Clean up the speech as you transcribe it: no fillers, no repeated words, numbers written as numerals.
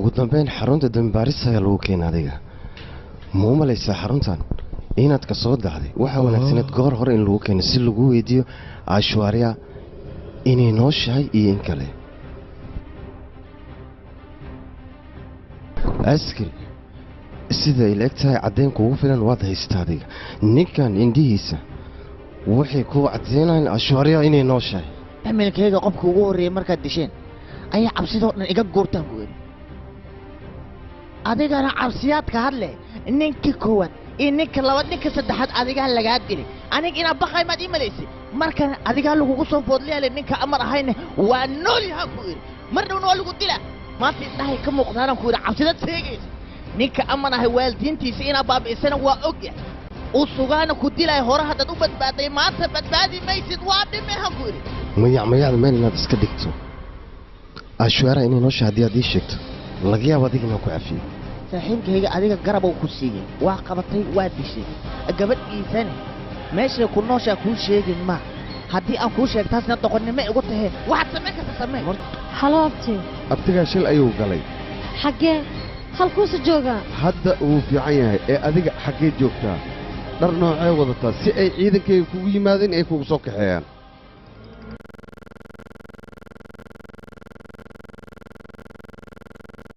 ugu dambeyn xarunta dambaarista ayaa lagu keenay adiga ma u malaysaa xaruntan inaad ka soo dacday waxaa wanaagsaneed goor hore in lagu keeno si lagu weydiiyo ashwaariya inay nooshahay iyo in kale askari sida ay eg tahay caddayn kugu filan waad haystaa adiga ninkan indhihiisa waxay ku caddeynayaan ashwaariya inay nooshahay amilkayga qofka ugu horreeyay markaad disheen ayaa cabsidoo dhan iga guurtaan ku yidhi adigana cabsiyaadka hadle ninkii koowaad iyo ninka labaad ninka saddexaad adigaa lagaa dilay aniga inaa baqay maad ii malaysay markan adigaa lagugu soo foodliyaale ninka amar ahayne waa nool yahaan ku yidhi mar dhowna waa lagu dilaa maanta indhahay ka muuqdaanaan ku yidhi cabsidaad sheegaysa ninka amar ahay waalidiintiisa inaa baabi'isana waa ogyahay uu sugaana ku dilay hore haddaad u badbaaday maanta badbaadi maysid waa dhimehan ku yidhi mayacmayaada meel inaad iska dhigto ashwaara inay noosha haddii aad ii sheegto laga yaabo adiga inaan ku cafiyo saaxiibkayga adiga garabou ku siiyey waa qabatay waa dishay gabadhiisane meeshay ku nooshaa kuu sheegin maa haddii aan kuu sheegtaasna doqonnimo igu tahee waxaad samayn karta samee halo abti abtigaa shil ayuu galay xaggee halkuusa joogaa hadda wuu fiican yahay ee adiga xaggee joogtaa dhar noocee wadataa si ay ciidankayga kugu yimaadeen ay kugu soo kaxeeyaan